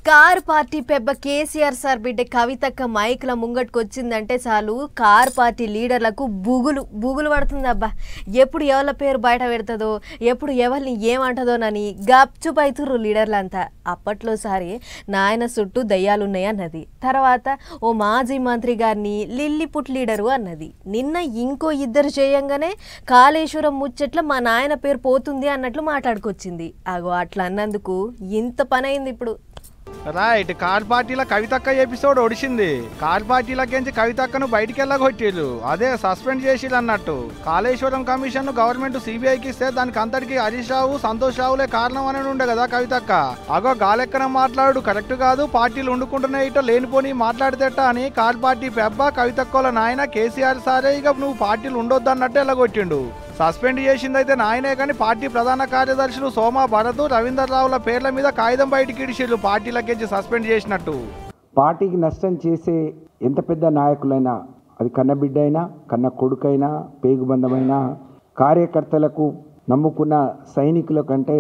Car party పెబ్బ KCR sir బిడ్డ కవితక్క మైక్ల ముంగట్టుకొచ్చిందంటే చాలు కార్ పార్టీ లీడర్లకు బుగులు పడుతుందబ్బా. ఎప్పుడు ఎవరి పేరు బయట పెడతదో, ఎప్పుడు ఎవరిని ఏమంటదోనని గప్చుప్ అవుతుర్రు లీడర్లంతా. అప్పట్లో సారి నాయన చుట్టూ దయ్యాలున్నాయి అన్నది, తర్వాత ఓ మాజీ మంత్రి గారిని లిల్లీపుట్ లీడరు అన్నది, నిన్న ఇంకో ఇద్దరు చేయంగానే కాళేశ్వరం ముచ్చట్ల మా నాయన పేరు పోతుంది అన్నట్లు మాట్లాడుకొచ్చింది. అగో అట్లా అన్నందుకు ఇంత పని అయింది ఇప్పుడు. రైట్, కార్ పార్టీల కవితక్క ఎపిసోడ్ ఒడిచింది. కార్ పార్టీలకించి కవితక్కను బయటికి వెళ్ళగొట్టిరు, అదే సస్పెండ్ చేసిరు అన్నట్టు. కాళేశ్వరం కమిషన్ గవర్నమెంట్ సిబిఐకి ఇస్తే దానికి అంతటికి హరీష్ రావు సంతోష్ రావులే కారణం అని ఉండే కదా కవితక్క. అగో గాలెక్కన మాట్లాడు కరెక్ట్ కాదు, పార్టీలు వండుకుంటున్నాయి ఇట లేనిపోని మాట్లాడితేట అని కార్ పార్టీ పెబ్బ కవితక్కల నాయన కేసీఆర్ సారే ఇక నువ్వు పార్టీలు ఉండొద్దు అన్నట్టు వెళ్ళగొట్టిండు. సస్పెండ్ చేసిందైతే నాయనే కానీ పార్టీ ప్రధాన కార్యదర్శులు సోమా భరత్ రవీందర్ రావుల పేర్ల మీద కాగితం బయటికి ఇడిచిర్రు పార్టీలకించి సస్పెండ్ చేసినట్టు. పార్టీకి నష్టం చేసే ఎంత పెద్ద నాయకులైనా, అది కన్నబిడ్డ అయినా కన్న కొడుకైనా పేగుబంధమైనా, కార్యకర్తలకు నమ్ముకున్న సైనికుల కంటే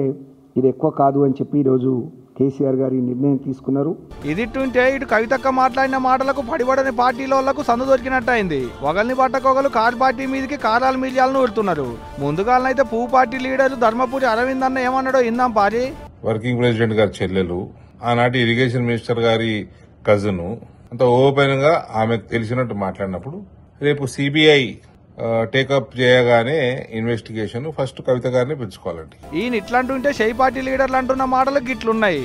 ఇది ఎక్కువ కాదు అని చెప్పి ఈరోజు కేసీఆర్ గారి నిర్ణయం తీసుకున్నారు. ఇదిట్టుంటే ఇటు కవితక్క మాట్లాడిన మాటలకు పడిపడని పార్టీలోళ్లకు సందు దొరికినట్టు అయింది. ఒకరిని పట్టకొగలు కార్ పార్టీ మీదకి కారాలు మీడియాలను ఊరుతున్నారు. ముందుగాలనైతే పువ్వు పార్టీ లీడర్ ధర్మపురి అరవింద్ అన్న ఏమన్నాడో ఇందాం పారి. వర్కింగ్ ప్రెసిడెంట్ గారి చెల్లెలు, ఆనాటి ఇరిగేషన్ మినిస్టర్ గారి కజిన్, అంత ఓపెన్ గా ఆమెకు తెలిసినట్టు మాట్లాడినప్పుడు రేపు సిబిఐ టేకప్ చేయగానే ఇన్వెస్టిగేషన్ ఫస్ట్ కవిత గారిని పెంచుకోవాలండి. ఈయన ఇట్లాంటుంటే షై పార్టీ లీడర్లు అంటున్న మాటలు గిట్లున్నాయి.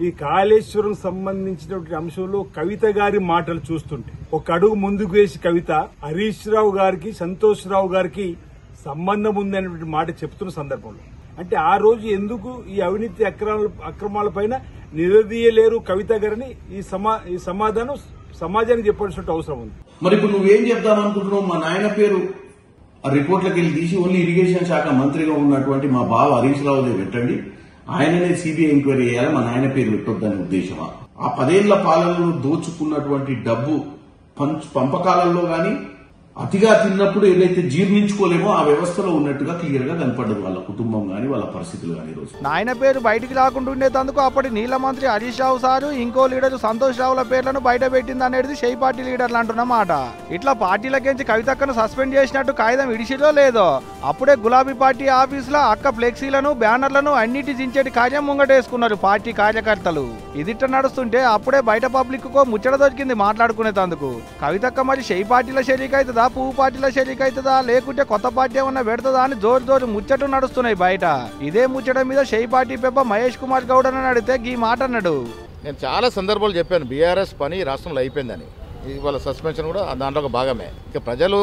ఈ కాళేశ్వరం సంబంధించినటువంటి అంశంలో కవిత గారి మాటలు చూస్తుంటే ఒక అడుగు ముందుకు వేసి కవిత హరీష్ రావు గారికి సంతోష్ రావు గారికి సంబంధం ఉందనేటువంటి మాట చెప్తున్న సందర్భంలో, అంటే ఆ రోజు ఎందుకు ఈ అవినీతి అక్రమాల పైన నిలదీయలేరు కవిత గారిని ఈ సమాధానం సమాజానికి చెప్పాల్సిన అవసరం ఉంది. మరి ఇప్పుడు నువ్వేం చెప్తామనుకుంటున్నావు? మా నాయన పేరు ఆ రిపోర్ట్లకు వెళ్ళి తీసి ఓన్లీ ఇరిగేషన్ శాఖ మంత్రిగా ఉన్నటువంటి మా బావ హరీష్ రావుదే పెట్టండి, ఆయననే సిబిఐ ఎంక్వైరీ చేయాలి, మా నాయన పేరు పెట్టొద్దనే ఉద్దేశమా? ఆ 10 ఏళ్ల పాలనలో దోచుకున్నటువంటి డబ్బు పంపకాలలో గాని అతిగా తిన్నప్పుడు ఏదైతే జీర్ణించుకోలేమో ఆ వ్యవస్థలో ఉన్నట్టుగా క్లియర్ గా కనపడ్డది వాళ్ళ కుటుంబం గాని వాళ్ళ పరిస్థితులు గాని. రోజు నాయన పేరు బయటికి రాకుండా ఉండేందుకు అప్పటి నీళ్ల మంత్రి హరీష్ రావు సారు ఇంకో లీడర్ సంతోష్ రావుల పేర్లను బయట పెట్టింది అనేది షై పార్టీ లీడర్లు అంటున్నమాట. ఇట్లా పార్టీలకించి కవితక్కను సస్పెండ్ చేసినట్టు కాగితం ఇడిచిలో లేదో అప్పుడే గులాబీ పార్టీ ఆఫీసులో అక్క ఫ్లెక్సీలను బ్యానర్లను అన్నిటి దించేటి కార్యం ముంగటేసుకున్నారు పార్టీ కార్యకర్తలు. ఇదిట్ట నడుస్తుంటే అప్పుడే బయట పబ్లిక్ కో ముచ్చట దొరికింది మాట్లాడుకునేందుకు. కవితక్క మరి షై పార్టీల షరీక్ అవుతుందా, పువ్వు పార్టీల షరీక్ అవుతుందా, లేకుంటే కొత్త పార్టీ ఏమన్నా పెడతదా అని జోరు ముచ్చట నడుస్తున్నాయి బయట. ఇదే ముచ్చట మీద షై పార్టీ పెబ్బ మహేష్ కుమార్ గౌడ్ అని అడిగితే ఈ మాట అన్నాడు. నేను చాలా సందర్భాలు చెప్పాను బీఆర్ఎస్ పని రాష్ట్రంలో అయిపోయిందని. ఇవాళ సస్పెన్షన్ కూడా దాంట్లో ఒక భాగమే. ఇక ప్రజలు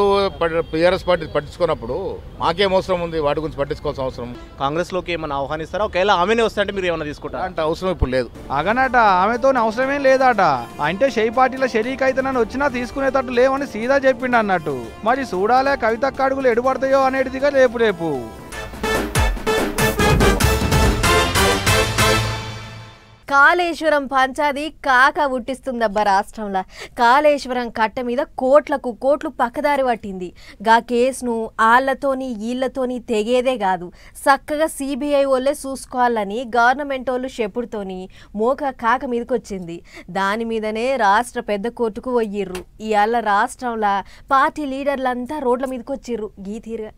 బీఆర్ఎస్ పార్టీ పట్టించుకున్నప్పుడు మాకేం అవసరం ఉంది వాటి గురించి పట్టించుకోవాల్సిన అవసరం? కాంగ్రెస్ లోకి ఏమన్నా ఆహ్వానిస్తారా? ఒకవేళ ఆమెనే వస్తే అంటే మీరు ఏమన్నా తీసుకుంటారా? అంటే అవసరం ఇప్పుడు లేదు. అగనట ఆమెతో అవసరమేం లేదట. అంటే షై పార్టీల షరీక్ అయితేనని వచ్చినా తీసుకునేటట్టు లేవని సీదా చెప్పిండు అన్నట్టు. మరి చూడాలే కవితక్క అడుగులు ఎడుపడతాయో అనేటిదిగా రేపు. కాళేశ్వరం పంచాది కాక ఉట్టిస్తుందబ్బా రాష్ట్రంలో. కాళేశ్వరం కట్ట మీద కోట్లు పక్కదారి పట్టింది. గా కేసును ఆళ్లతోని ఈళ్లతోని తెగేదే కాదు, చక్కగా సిబిఐ వాళ్ళే చూసుకోవాలని గవర్నమెంట్ వాళ్ళు చెప్పుడుతోని మోక కాక మీదకొచ్చింది. దాని మీదనే రాష్ట్ర పెద్ద కోర్టుకు పోయిర్రు. ఇవాళ రాష్ట్రంలో పార్టీ లీడర్లంతా రోడ్ల మీదకొచ్చిర్రు గీతీరుగా.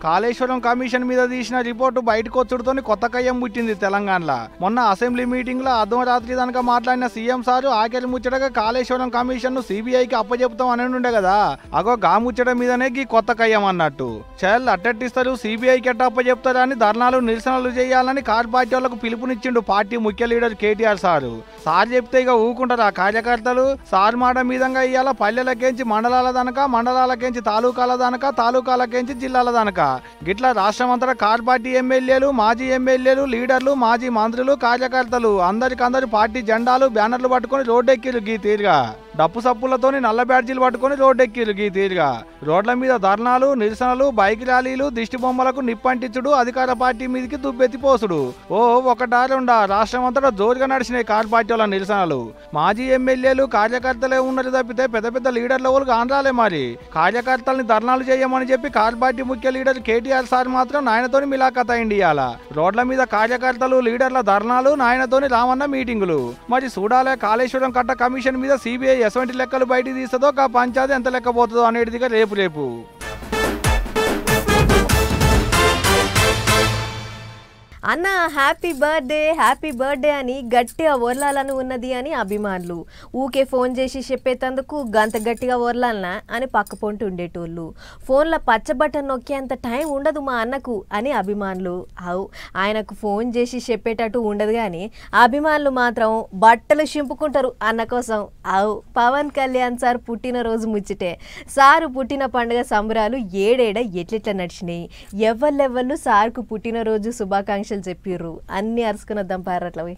కాళేశ్వరం కమిషన్ మీద తీసిన రిపోర్టు బయటకు వచ్చుడుతో కొత్త కయ్యం పుట్టింది తెలంగాణలో. మొన్న అసెంబ్లీ మీటింగ్ లో అర్ధరాత్రి దానిక మాట్లాడిన సీఎం సారు ఆఖరి ముచ్చటగా కాళేశ్వరం కమిషన్ ను సిబిఐకి అప్పచెప్తాం అని ఉండే కదా. అగో గా ముచ్చట మీదనే గీ కొత్త కయ్యం అన్నట్టు. చల్ అట్టట్టిస్తారు సిబిఐకి ఎట్ట అప్పచెప్తారా అని ధర్నాలు నిరసనలు చేయాలని కార్ పార్టీ వాళ్లకు పిలుపునిచ్చిండు పార్టీ ముఖ్య లీడర్ కేటీఆర్ సారు. సార్ చెప్తే ఇక ఊకుంటారా కార్యకర్తలు? సార్ మాట మీదంగా ఇవాళ పల్లెలకేంచి మండలాల దనక, మండలాలకేంచి తాలూకాల దనక, తాలూకాలకేంచి జిల్లాల దనక గిట్లా రాష్ట్రం అంతటా కార్ పార్టీ ఎమ్మెల్యేలు, మాజీ ఎమ్మెల్యేలు, లీడర్లు, మాజీ మంత్రులు, కార్యకర్తలు అందరికందరు పార్టీ జెండాలు బ్యానర్లు పట్టుకుని రోడ్డెక్కిరు గీ తీరుగా. డప్పు సప్పులతోని నల్ల బ్యాడ్జీలు పట్టుకొని రోడ్డెక్కిరు గీ తీరుగా. రోడ్ల మీద ధర్నాలు, నిరసనలు, బైక్ ర్యాలీలు, దిష్టి బొమ్మలకు నిప్పంటించుడు, అధికార పార్టీ మీదకి దుబ్బెత్తిపోసుడు. ఒకటా రెండా రాష్ట్రం అంతటా జోరుగా నడిచినాయి కార్ పార్టీ వాళ్ళ నిరసనలు. మాజీ ఎమ్మెల్యేలు, కార్యకర్తలే ఉన్నారు తప్పితే పెద్ద పెద్ద లీడర్ల వాళ్ళు కానరాలే. మరి కార్యకర్తల్ని ధర్నాలు చేయమని చెప్పి కార్ పార్టీ ముఖ్య లీడర్ కేటీఆర్ సార్ మాత్రం నాయనతోని మిలాఖత్ అయింది. ఇవాళ రోడ్ల మీద కార్యకర్తలు, లీడర్ల ధర్నాలు, నాయనతోని రామన్న మీటింగులు. మరి చూడాలే కాళేశ్వరం కట్ట కమిషన్ మీద సిబిఐ ఎటువంటి లెక్కలు బయటికి తీస్తుందో, ఆ పంచాయతీ ఎంత లెక్కపోతుందో అనేటిదిగా రేపు అన్న హ్యాపీ బర్త్డే అని గట్టిగా ఓర్లాలని ఉన్నది అని అభిమానులు. ఊకే ఫోన్ చేసి చెప్పేటందుకు గంత గట్టిగా ఓర్లాలనా అని పక్క పొంటి ఉండేటోళ్ళు. ఫోన్లో పచ్చ బటన్ నొక్కేంత టైం ఉండదు మా అన్నకు అని అభిమానులు. ఆయనకు ఫోన్ చేసి చెప్పేటట్టు ఉండదు కానీ అభిమానులు మాత్రం బట్టలు చింపుకుంటారు అన్న కోసం. పవన్ కళ్యాణ్ సార్ పుట్టినరోజు ముచ్చటే. సారు పుట్టిన పండుగ సంబరాలు ఏడేడ ఎట్లెట్లా నడిచినాయి. ఎవళ్ళెవ్వళ్ళు సార్కు పుట్టినరోజు శుభాకాంక్షలు చెప్పిర్రు. అన్ని అరుచుకున్నద్దాం పారట్లవి.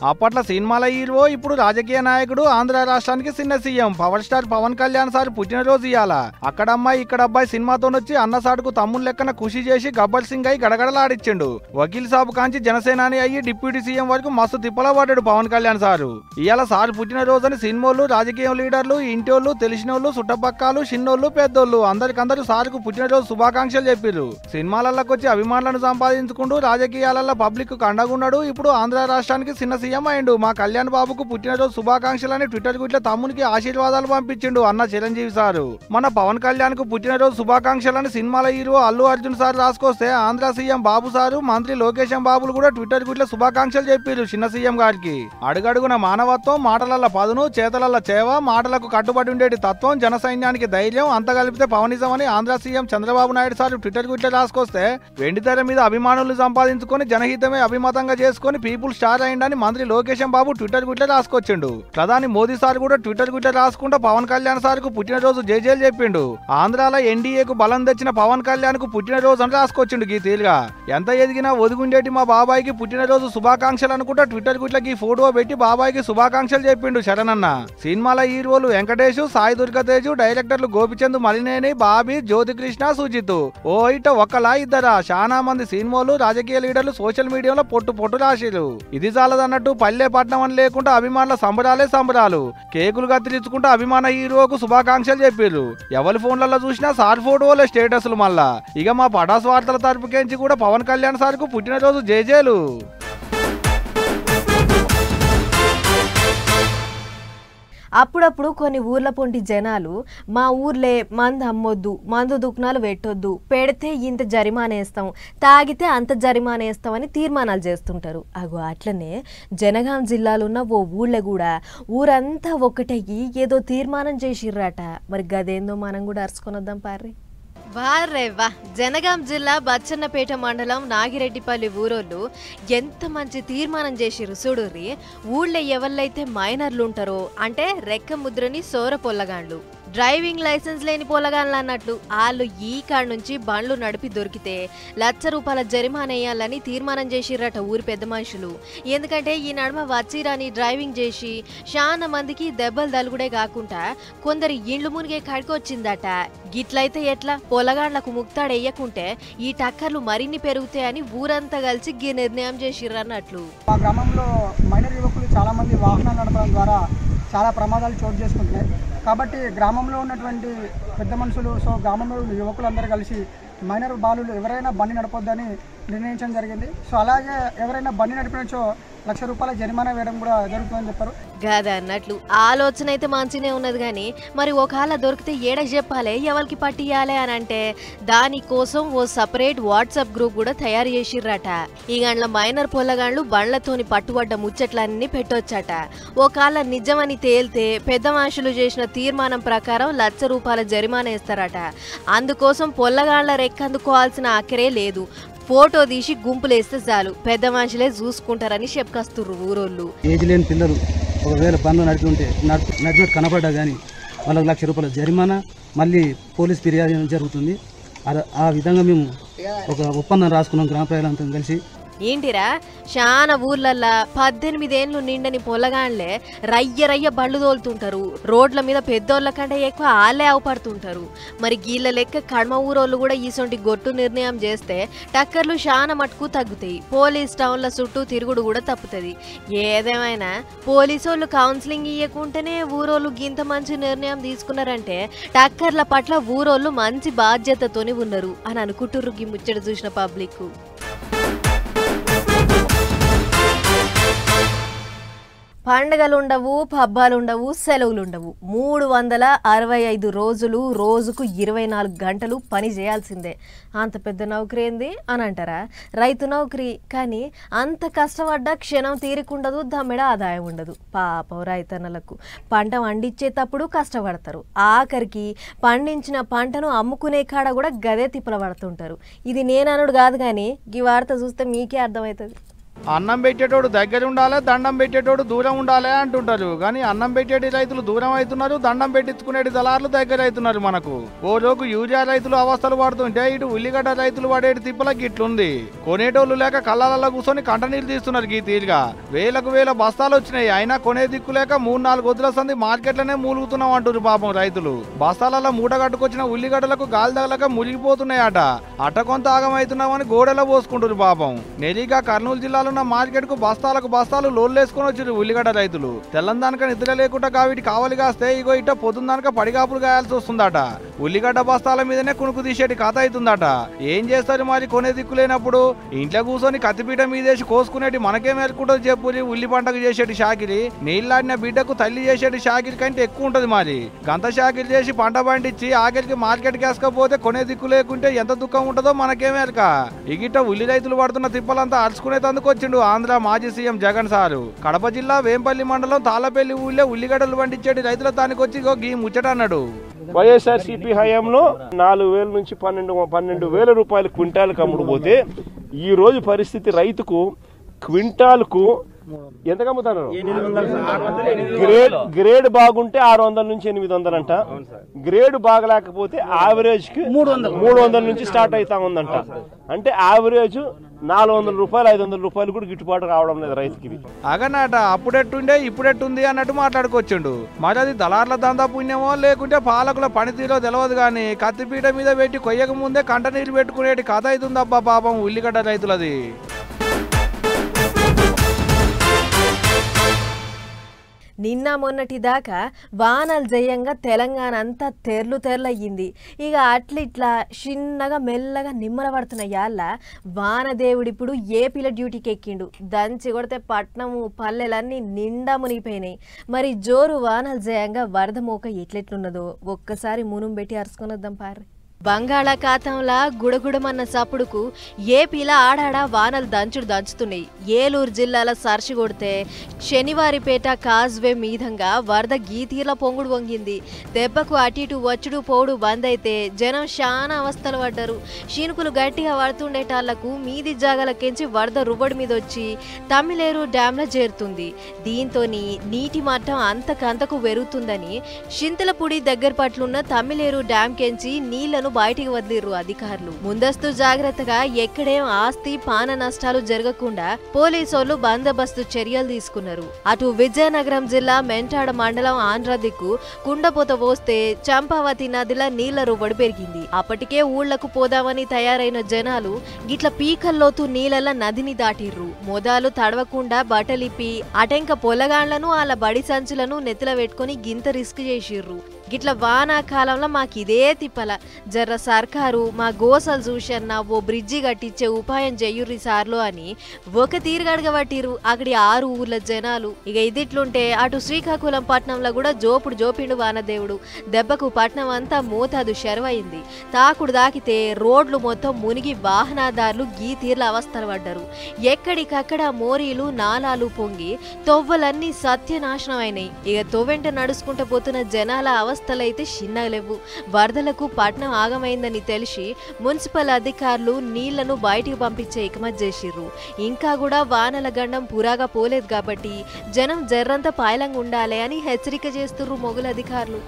అప్పట్లో సినిమాల హీరో, ఇప్పుడు రాజకీయ నాయకుడు, ఆంధ్ర రాష్ట్రానికి చిన్న CM power star Pawan Kalyan sir పుట్టినరోజు ఇయ్యాల. అక్కడమ్మాయి ఇక్కడబ్బాయి సినిమాతోనొచ్చి అన్న సాటుకు తమ్ముడు లెక్కన కృషి చేసి గబ్బర్ సింగ్ అయి గడగడలాడిచ్చిండు. వకీల్ సాబు కాంచి జనసేనాని అయ్యి డిప్యూటీ సీఎం వరకు మస్తు తిప్పలా పడ్డాడు పవన్ కళ్యాణ్ సారు. ఇవాళ సార్ పుట్టినరోజుని సినిమాలు, రాజకీయ లీడర్లు, ఇంటోళ్ళు, తెలిసినోళ్ళు, చుట్టపక్కలు, చిన్నోళ్ళు, పెద్దోళ్ళు అందరికందరూ సార్కు పుట్టినరోజు శుభాకాంక్షలు చెప్పిర్రు. సినిమాలకు వచ్చి అభిమానులను సంపాదించుకుంటూ రాజకీయాలలో పబ్లిక్ కండగున్నాడు. ఇప్పుడు ఆంధ్ర రాష్ట్రానికి చిన్న సీఎం అయిండు. మా కళ్యాణ్ బాబుకు పుట్టినరోజు శుభాకాంక్షలని ట్విట్టర్ గుట్ల తమ్మునికి ఆశీర్వాదాలు పంపించిండు అన్న చిరంజీవి సారు. మన పవన్ కళ్యాణ్ కు పుట్టినరోజు శుభాకాంక్షలని సినిమాల హీరో అల్లు అర్జున్ సార్ రాసుకొస్తే ఆంధ్ర సీఎం బాబు సారు, మంత్రి లోకేశం బాబులు కూడా ట్విట్టర్ గుట్ల శుభాకాంక్షలు చెప్పారు చిన్న సీఎం గారికి. అడుగడుగున మానవత్వం, మాటలల్ల పదును, చేతలల్ల చేవ, మాటలకు కట్టుబడి ఉండేటి తత్వం, జన సైన్యానికి ధైర్యం అంత కలిపితే పవనిజం అని Andhra CM Chandrababu Naidu sir Twitter గుట్ల రాసుకొస్తే వెండితెర మీద అభిమానులు సంపాదించుకొని జనహితమే అభిమతంగా చేసుకుని పీపుల్ స్టార్ అయిందని మంత్రి లోకేశం బాబు ట్విట్టర్ గుట్ల రాసుకొచ్చిండు. ప్రధాని మోదీ సార్ కూడా ట్విట్టర్ గుట్ల రాసుకుంటూ పవన్ కళ్యాణ్ సార్ కు పుట్టినరోజు జేజేలు చెప్పిండు. ఆంధ్రాలో ఎన్డీఏకు బలం తెచ్చిన పవన్ కళ్యాణ్ కు పుట్టినరోజు అని రాసుకొచ్చిండు. గీ తీరుగా ఎంత ఎదిగినా ఒదుగుండేటి మా బాబాయికి పుట్టినరోజు శుభాకాంక్షలు అనుకుంటా ట్విట్టర్ గుట్లకి ఫోటో పెట్టి బాబాయికి శుభాకాంక్షలు చెప్పిండు శరణన్న. సినిమాల హీరోలు వెంకటేష్, సాయి దుర్గతేజు, డైరెక్టర్లు గోపిచంద్ మలినేని, బాబీ, జ్యోతికృష్ణ, సుజిత్ ఇట ఒక్కలా ఇద్దరా చాలా మంది సినిమాలు, రాజకీయ లీడర్లు సోషల్ మీడియాలో పొట్టు రాశిలు. ఇది చాలదన్నట్టు పల్లె పట్నం అని లేకుండా అభిమానుల సంబరాలు. కేకులు కత్తిరించుకుంటూ అభిమాన హీరోకు శుభాకాంక్షలు చెప్పారు. ఎవరి ఫోన్లలో చూసినా సార్ ఫోటోలే స్టేటస్లు. మళ్ళా ఇక మా పటాస్ వార్తల తరపుకేంచి కూడా పవన్ కళ్యాణ్ సార్ కు పుట్టినరోజు జేజేలు. అప్పుడప్పుడు కొన్ని ఊర్ల పొంటి జనాలు మా ఊర్లే మందు అమ్మొద్దు, మందు దుకాణాలు పెట్టొద్దు, పెడితే ఇంత జరిమానా వేస్తాం, తాగితే అంత జరిమానా వేస్తామని తీర్మానాలు చేస్తుంటారు. అట్లనే జనగాం జిల్లాలో ఉన్న ఓ ఊళ్ళో కూడా ఊరంతా ఒక్కటయ్యి ఏదో తీర్మానం చేసిర్రట. మరి గదేందో మనం కూడా అరుచుకొని వద్దాం పార్రి. వారేవా జనగాం జిల్లా బచ్చన్నపేట మండలం నాగిరెడ్డిపల్లి ఊరోళ్ళు ఎంత మంచి తీర్మానం చేసిర్రు చూడుర్రి. ఊళ్ళో ఎవళ్ళైతే మైనర్లు ఉంటారో అంటే రెక్క ముద్రని సోర పొల్లగాండ్లు, డ్రైవింగ్ లైసెన్స్ లేని పొలగాన్లు అన్నట్లు వాళ్ళు ఈ కాడ నుంచి బండ్లు నడిపి దొరికితే ₹1,00,000 జరిమానా వేయాలని తీర్మానం చేసిర్రట ఊరి పెద్ద మనుషులు. ఎందుకంటే ఈ నడుమ వచ్చిరాని డ్రైవింగ్ చేసి చాలా మందికి దెబ్బలు తలుగుడే కాకుండా కొందరు ఇండ్లు మునిగే కాడికొచ్చిందట. గిట్లయితే ఎట్లా, పొలగాండ్లకు ముక్తాడెయ్యకుంటే ఈ టక్కర్లు మరిన్ని పెరుగుతాయని ఊరంతా కలిసి గీ నిర్ణయం చేసిర్రన్నట్లు. మా గ్రామంలో మైనర్ యువకులు చాలా మంది వాహనాలు నడపడం ద్వారా చాలా ప్రమాదాలు చోటు చేసుకుంటున్నాయి. కాబట్టి గ్రామంలో ఉన్నటువంటి పెద్ద మనుషులు, గ్రామంలో యువకులందరూ కలిసి మైనర్ బాలులు ఎవరైనా బండి నడపొద్దని నిర్ణయించడం జరిగింది. అలాగే ఎవరైనా బండి నడిపినచో ₹1,00,000 జరిమానా వేయడం కూడా జరుగుతుందని చెప్పారు. కాదా అన్నట్లు ఆలోచన అయితే మంచినే ఉన్నది కానీ మరి ఒకవేళ దొరికితే ఏడకి చెప్పాలి, ఎవరికి పట్టియాలి అని అంటే దానికోసం ఓ సపరేట్ వాట్సాప్ గ్రూప్ కూడా తయారు చేసిర్రట. ఈ గండ్ల మైనర్ పొల్లగాండ్లు బండ్లతోని పట్టుబడ్డ ముచ్చట్లన్నీ పెట్టొచ్చట. ఒకవేళ నిజమని తేలితే పెద్ద మనుషులు చేసిన తీర్మానం ప్రకారం ₹1,00,000 జరిమానా వేస్తారట. అందుకోసం పొల్లగాండ్ల రెక్కందుకోవాల్సిన అక్కరే లేదు, ఫోటో తీసి గుంపులేస్తే చాలు పెద్ద మనుషులే చూసుకుంటారని చెప్పుకొస్తుర్రు ఊరోళ్ళు. ఏజ్ లేని పిల్లలు ఒకవేళ బండ్లు నడిపినట్టు కనపడ్డా కానీ వాళ్ళకి ₹1,00,000 జరిమానా, మళ్ళీ పోలీస్ ఫిర్యాదు జరుగుతుంది. ఆ విధంగా మేము ఒక ఒప్పందం రాసుకున్నాం గ్రామ ప్రజలంతా కలిసి. ఏంటిరా చాలా ఊర్లల్లా 18 ఏండ్లు నిండని పొలగాన్లే రయ్య బళ్ళు తోలుతుంటారు. రోడ్ల మీద పెద్దోళ్ళ కంటే ఎక్కువ ఆళ్ళే అవపడుతుంటారు. మరి గీళ్ళ లెక్క కడమ ఊరోళ్ళు కూడా ఈసొంటి గొట్టు నిర్ణయం చేస్తే టక్కర్లు చాలా మటుకు తగ్గుతాయి. పోలీస్ టౌన్ల చుట్టూ తిరుగుడు కూడా తప్పుతుంది. ఏదేమైనా పోలీసోళ్ళు కౌన్సిలింగ్ ఇవ్వకుంటేనే ఊరోళ్ళు గింత మంచి నిర్ణయం తీసుకున్నారంటే టక్కర్ల పట్ల ఊరోళ్ళు మంచి బాధ్యతతోని ఉన్నారు అని అనుకుంటుర్రు ఈ ముచ్చట చూసిన పబ్లిక్. పండుగలుండవు, పబ్బాలుండవు, సెలవులుండవు. 365 రోజులు, రోజుకు 24 గంటలు పని చేయాల్సిందే. అంత పెద్ద నౌకరీ ఏంది అని అంటారా? రైతు నౌకరీ. కానీ అంత కష్టపడ్డా క్షణం తీరికుండదు, దమ్మెడ ఆదాయం ఉండదు. పాపం రైతన్నలకు పంట వండించేటప్పుడు కష్టపడతారు. ఆఖరికి పండించిన పంటను అమ్ముకునే కాడ కూడా గదే తిప్పల పడుతుంటారు. ఇది నేననుడు కాదు, కానీ ఈ వార్త చూస్తే మీకే అర్థమవుతుంది. అన్నం పెట్టేటోడు దగ్గర ఉండాలి, దండం పెట్టేటోడు దూరం ఉండాలి అంటుంటారు. కానీ అన్నం పెట్టేటి రైతులు దూరం అవుతున్నారు, దండం పెట్టించుకునేటి దళారులు దగ్గర అవుతున్నారు. మనకు ఓ రోజు యూరియా రైతులు అవస్థలు పడుతుంటే ఇటు ఉల్లిగడ్డ రైతులు పడేటి తిప్పలకి ఇట్లుంది. కొనేటోళ్ళు లేక కళ్ళల్లో కూర్చొని కంట నీళ్ళు తీస్తున్నారు. గీ తీరుగా వేల బస్తాలు వచ్చినాయి. అయినా కొనే దిక్కు లేక 3-4 వద్దుల సంది మార్కెట్లనే మూలుగుతున్నాం అంటారు పాపం రైతులు. బస్తాలలో మూట కట్టుకొచ్చిన ఉల్లిగడ్డలకు గాలి తగలక మురిగిపోతున్నాయట. అట కొంత ఆగమవుతున్నామని గోడలో పోసుకుంటారు పాపం. నెరిగా కర్నూలు జిల్లాలో మార్కెట్ కు బస్తాలకు బస్తాలు లోన్లేసుకొని వచ్చారు ఉల్లిగడ్డ రైతులు. తెల్లందానక నిద్ర లేకుండా కావిటి కావలి కాస్తే ఇగో ఇట పొద్దుందానక పడిగాపులు గాయాల్సి వస్తుందట. ఉల్లిగడ్డ బస్తాల మీదనే కునుకు తీసేటి కథ అవుతుందట. ఏం చేస్తారు మరి కొనే దిక్కు లేనప్పుడు? ఇంట్లో కూర్చొని కత్తిపీట మీదేసి కోసుకునేటి మనకేం మేలుకుంటుంది చెప్పురి. ఉల్లి పంటకు చేసేటి షాకిరి నీళ్ళాడిన బిడ్డకు తల్లి చేసేటి షాకిరి కంటే ఎక్కువ ఉంటది. మరి గంత షాకిరి చేసి పంట పండించి ఆఖరికి మార్కెట్ కేసుకపోతే కొనే దిక్కు లేకుంటే ఎంత దుఃఖం ఉంటుందో మనకేమేరక. ఇగిట ఉల్లి రైతులు పడుతున్న తిప్పలంతా అరుచుకునే తందుకు వచ్చిండు ఆంధ్ర మాజీ సీఎం జగన్ సారు. కడప జిల్లా వేంపల్లి మండలం తాళపల్లి ఊళ్ళో ఉల్లిగడ్డలు పండించేటి రైతుల తానికి వచ్చి గీ ముచ్చట అన్నాడు. వైఎస్ఆర్సీపీ హయాంలో 4,000 నుంచి 12,000 రూపాయలు క్వింటాల్కి అమ్ముడుపోతే ఈ రోజు పరిస్థితి రైతుకు క్వింటాల్కు ఎంత అమ్ముతారు? గ్రేడ్ బాగుంటే 600 నుంచి 800 అంట. గ్రేడ్ బాగలేకపోతే యావరేజ్ కి 300 నుంచి స్టార్ట్ అవుతా ఉందంట. అంటే యావరేజ్ 400 రూపాయలు 500 రూపాయలు కూడా గిట్టుబాటు రావడం లేదు రైతుకి. అగనాట అప్పుడెట్టుండే ఇప్పుడెట్టుంది అన్నట్టు మాట్లాడుకొచ్చిండు. మరి అది దళార్ల దందా పుణ్యమో లేకుంటే పాలకుల పనితీరో తెలియదు. కానీ కత్తిపీట మీద పెట్టి కొయ్యక ముందే కంట నీళ్ళు పెట్టుకునేటి కథ అవుతుందబ్బా పాపం ఉల్లిగడ్డ రైతులది. నిన్న మొన్నటి దాకా వానలు జయంగా తెలంగాణ అంతా తెర్లయ్యింది. ఇక అట్లిట్లా చిన్నగా మెల్లగా నిమ్మల పడుతున్న యాళ్ళ వానదేవుడు ఇప్పుడు ఏపీల డ్యూటీకి ఎక్కిండు. దంచి కొడితే పట్నము పల్లెలన్నీ నిండా మునిగిపోయినాయి. మరి జోరు వానలు జయంగా వరద మోక ఎట్లెట్లున్నదో ఒక్కసారి మునుం పెట్టి అరుచుకొనొద్దాం పార్రి. బంగాళాఖాతంలా గుడగుడమన్న సప్పుడుకు ఏపీల ఆడాడ వానలు దంచుతున్నాయి. ఏలూరు జిల్లాల సర్చి కొడితే శనివారిపేట కాజ్వే మీదంగా వరద గీతీర్ల పొంగుడు వంగింది. దెబ్బకు అటు ఇటు వచ్చుడు పోడు బంద్ అయితే జనం చాలా అవస్థలు పడ్డారు. శినుకులు గట్టిగా పడుతుండేటాళ్లకు మీది జాగలకెంచి వరద రువ్వడి మీద వచ్చి తమిళేరు డ్యాంలో చేరుతుంది. దీంతో నీటి మట్టం అంతకంతకు పెరుగుతుందని చింతలపూడి దగ్గర పట్లున్న తమిళేరు డ్యాం కెంచి నీళ్లను బయటికి వదిలిరు అధికారులు. ముందస్తు జాగ్రత్తగా ఎక్కడేం ఆస్తి పాన నష్టాలు జరగకుండా పోలీసోళ్లు బందోబస్తు చర్యలు తీసుకున్నారు. అటు విజయనగరం జిల్లా మెంటాడ మండలం ఆంధ్ర దిక్కు కుండపోత పోస్తే చంపావతి నదిలో నీళ్ల రువ్వడి పెరిగింది. అప్పటికే ఊళ్లకు పోదామని తయారైన జనాలు గిట్ల పీకల్లోతు నీళ్ల నదిని దాటిర్రు. మొదలు తడవకుండా బట్టలిప్పి అటెంక పొలగాండ్లను వాళ్ళ బడి సంచులను నెత్తిల పెట్టుకుని గింత రిస్క్ చేసిర్రు. గిట్ల వానాకాలంలో మాకిదే తిప్పల. జర్ర సర్కారు మా గోసలు చూసన్న ఓ బ్రిడ్జి కట్టించే ఉపాయం చెయ్యుర్రి సార్లు అని ఒక తీరుగడగబట్టిరు అక్కడి 6 ఊర్ల జనాలు. ఇక ఇదిట్లుంటే అటు శ్రీకాకుళం పట్నంలో కూడా జోపిండు వానదేవుడు. దెబ్బకు పట్నం అంతా మోతాదు శరవైంది. తాకుడు దాకితే రోడ్లు మొత్తం మునిగి వాహనదారులు గీ తీర్ల అవస్థలు పడ్డారు. ఎక్కడికక్కడ మోరీలు నాలాలు పొంగి తొవ్వలన్నీ సత్యనాశనం అయినాయి. ఇక తొవ్వెంట నడుచుకుంటూ పోతున్న జనాల అవస్థలైతే చిన్నలేవు. వరదలకు పట్నం ఆగమైందని తెలిసి మున్సిపల్ అధికారులు నీళ్లను బయటికి పంపించే ఇకమత్ చేసిర్రు. ఇంకా కూడా వానల గండం పురాగా పోలేదు కాబట్టి జనం జర్రంతా పాయలంగా ఉండాలి అని హెచ్చరిక చేస్తుర్రు మొగుల అధికారులు.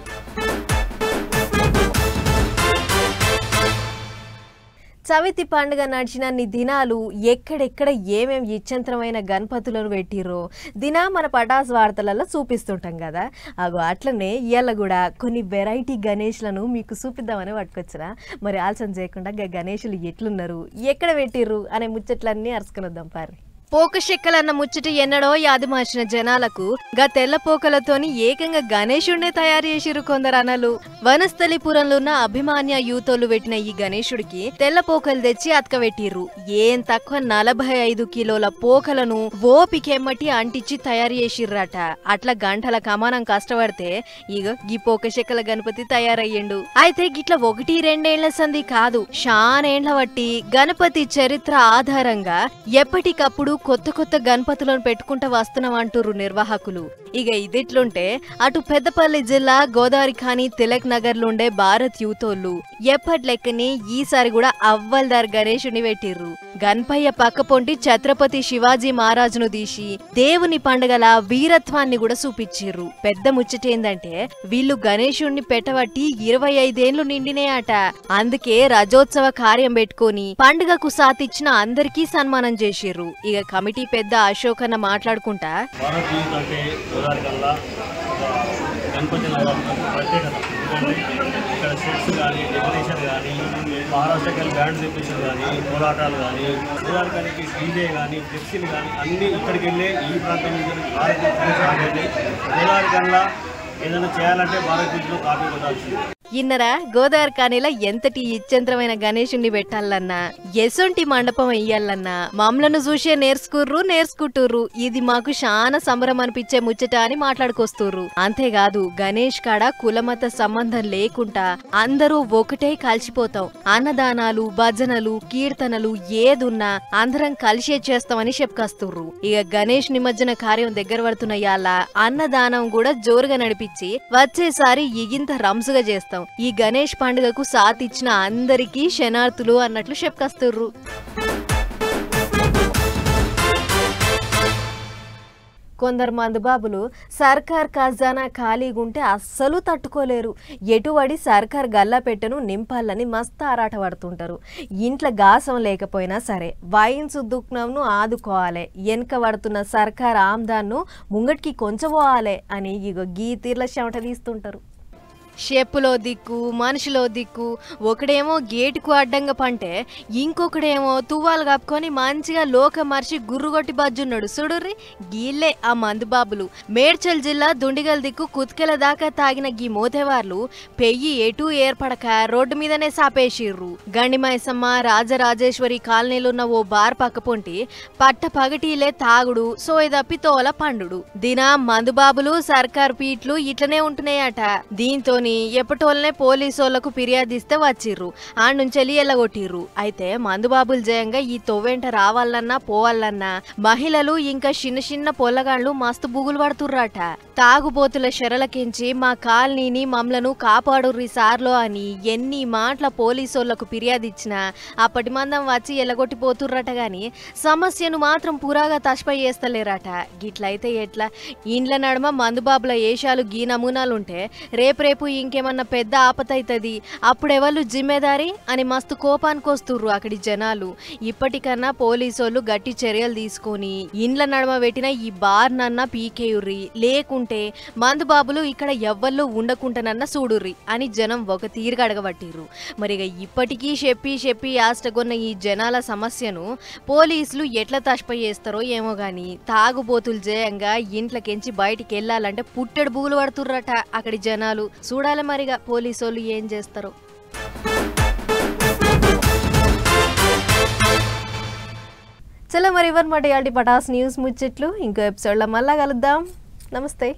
చవితి పండుగ నడిచినన్ని దినాలు ఎక్కడెక్కడ ఏమేం ఇచ్చంతరమైన గణపతులను పెట్టిర్రో దినా మన పటాస్ వార్తలలో చూపిస్తుంటాం కదా. అగో అట్లనే ఇవాళ కూడా కొన్ని వెరైటీ గణేష్లను మీకు చూపిద్దామని పట్టుకొచ్చినా. మరి ఆలస్యం చేయకుండా గణేషులు ఎట్లున్నారు, ఎక్కడ పెట్టిర్రు అనే ముచ్చట్లన్నీ అరుచుకుని వద్దాం పారి. పోకశెక్కలన్న ముచ్చట ఎన్నడో యాది మార్చిన జనాలకు గా తెల్ల పోకలతోని ఏకంగా గణేశుడినే తయారు చేసిరు కొందరు అనలు. వనస్థలిపురంలో ఉన్న అభిమాన్య యూతోలు పెట్టిన ఈ గణేశుడికి తెల్ల పోకలు తెచ్చి అతకబెట్టిర్రు. ఏం తక్కువ 45 కిలోల పోకలను ఓపికెమ్మటి అంటించి తయారు చేసిర్రట. అట్లా గంటల కమానం కష్టపడితే ఇగో గీ పోకశెక్కల గణపతి తయారయ్యిండు. అయితే గిట్ల 1-2 ఏళ్ల సంధి కాదు, శానేండ్ల బట్టి గణపతి చరిత్ర ఆధారంగా ఎప్పటికప్పుడు కొత్త కొత్త గణపతులను పెట్టుకుంటూ వస్తున్నాం అంటుర్రు నిర్వాహకులు. ఇక ఇదిట్లుంటే అటు పెద్దపల్లి జిల్లా గోదావరి ఖాని తిలక్ నగర్ లోండే భారత్ యూతోళ్ళు ఎప్పట్లెక్కని ఈసారి కూడా అవ్వల్దార్ గణేశుని పెట్టిర్రు. గణపయ్య పక్క పొంటి ఛత్రపతి శివాజీ మహారాజును తీసి దేవుని పండుగల వీరత్వాన్ని కూడా చూపించిర్రు. పెద్ద ముచ్చటేందంటే వీళ్ళు గణేశుణ్ణి పెట్టబట్టి 25 ఏళ్లు నిండినాయట. అందుకే రజోత్సవ కార్యం పెట్టుకొని పండుగకు సాతిచ్చిన అందరికీ సన్మానం చేసిర్రు. ఇక కమిటీ పెద్ద అశోక్ అన్న మాట్లాడుకుంటా గణపతి ప్రత్యేకత ఇక్కడ సెట్స్ కానీ డెకరేషన్ కానీ మహారాష్ట్రకి బ్యాండ్ తెప్పించడం కానీ కోలాటాలు కానీ గోదావరికి డీజే కానీ ఫ్లెక్సీలు కానీ అన్నీ ఇక్కడికి వెళ్ళే ఈ ప్రాంతం నుంచి భారతదేశం గోదావరి కల్లా ఏదైనా చేయాలంటే భారతదేశంలో కాపీ కొట్టాల్సింది. ఇన్నరా గోదావరి ఖానీలో ఎంతటి ఇచ్చంత్రమైన గణేశుణ్ణి పెట్టాలన్నా ఎసొంటి మండపం వెయ్యాలన్నా మమ్మలను చూసే నేర్చుకుంటుర్రు. ఇది మాకు చాలా సంబరం అనిపించే ముచ్చట అని మాట్లాడుకొస్తుర్రు. అంతేకాదు గణేష్ కాడ కులమత సంబంధం లేకుండా అందరూ ఒకటే కలిసిపోతాం. అన్నదానాలు, భజనలు, కీర్తనలు ఏదున్నా అందరం కలిసే చేస్తామని చెప్పుకొస్తుర్రు. ఇక గణేష్ నిమజ్జన కార్యం దగ్గర పడుతున్న యాళ్ళ అన్నదానం కూడా జోరుగా నడిపించి వచ్చేసారి ఇగింత రంసుగా చేస్తాం. ఈ గణేష్ పండుగకు సాతిచ్చిన అందరికీ శనార్థులు అన్నట్లు చెప్పుకొస్తుర్రు. కొందరు మందుబాబులు సర్కార్ ఖజానా ఖాళీగుంటే అస్సలు తట్టుకోలేరు. ఎటువడి సర్కార్ గల్లా పెట్టెను నింపాలని మస్తు ఆరాట పడుతుంటారు. ఇంట్లో గాసం లేకపోయినా సరే వైన్స్ దుఃఖంను ఆదుకోవాలి, వెనక పడుతున్న సర్కార్ ఆమ్దాన్ను ముంగటికి కొంచెపోవాలి అని ఇగో గీ తీర్ల చెమట తీస్తుంటారు. షెప్పులో దిక్కు, మనిషిలో దిక్కు. ఒకడేమో గేటుకు అడ్డంగా పంటే ఇంకొకడేమో తువ్వాలు కప్పుకొని మంచిగా లోక మర్చి గుర్రుగొట్టి బజ్జున్నాడు. చూడుర్రి గీళ్ళే ఆ మందుబాబులు. మేడ్చల్ జిల్లా దుండిగల్ దిక్కు కుత్కెల దాకా తాగిన గీ మోతేవార్లు పెయ్యి ఎటూ ఏర్పడక రోడ్డు మీదనే సాపేసిర్రు. గండిమైసమ్మ రాజరాజేశ్వరి కాలనీలున్న ఓ బార్ పక్కపొంటి పట్ట పగటీలే తాగుడు, సోయదప్పి తోల పండుడు. దినా మందుబాబులు సర్కార్ పీట్లు ఇట్లనే ఉంటున్నాయట. దీంతోని ఎప్పటోళ్ళనే పోలీసోళ్లకు ఫిర్యాదిస్తే వచ్చిర్రు. ఆడ్నుంచెల్లి ఎల్లగొట్టిర్రు. అయితే మందుబాబులు జయంగా ఈ తొవ్వెంట రావాలన్నా పోవాలన్నా మహిళలు ఇంకా చిన్న చిన్న పొల్లగాళ్లు మస్తు బుగులు పడుతుర్రాట. తాగుబోతుల శరలకించి మా కాలనీని మమ్మలను కాపాడుర్రి సార్లో అని ఎన్ని మాటల పోలీసోళ్లకు ఫిర్యాదిచ్చినా అప్పటి మందం వచ్చి ఎల్లగొట్టిపోతుర్రట. గాని సమస్యను మాత్రం పురాగా తష్పై చేస్తలేరట. గిట్లయితే ఎట్లా? ఇండ్ల నడుమ మందుబాబుల ఏషాలు గీ నమూనాలుంటే రేపు ఇంకేమన్నా పెద్ద ఆపతైతది, అప్పుడెవళ్ళు జిమ్మేదారి అని మస్తు కోపానికి వస్తుర్రు అక్కడి జనాలు. ఇప్పటికన్నా పోలీసోళ్ళు గట్టి చర్యలు తీసుకొని ఇండ్ల నడమ పెట్టిన ఈ బార్ నన్నా పీకేయుర్రి, లేకుంటే మందుబాబులు ఇక్కడ ఎవ్వళ్ళు ఉండకుంటానన్నా చూడుర్రి అని జనం ఒక తీరుగా అడగబట్టిర్రు. మరిగా ఇప్పటికీ చెప్పి ఆస్టగొన్న ఈ జనాల సమస్యను పోలీసులు ఎట్లా తష్పై చేస్తారో ఏమో గాని తాగుబోతులు జయంగా ఇంట్లకెంచి బయటికి వెళ్ళాలంటే పుట్టెడు బూగులు పడుతుర్రట అక్కడి జనాలు. చూడాలి మరిగా పోలీసోళ్ళు ఏం చేస్తారో. చలో మరి ఇవ్వనమాట ఇవాల్టి పటాస్ న్యూస్ ముచ్చట్లు. ఇంకో ఎపిసోడ్లో మళ్ళా కలుద్దాం. నమస్తే.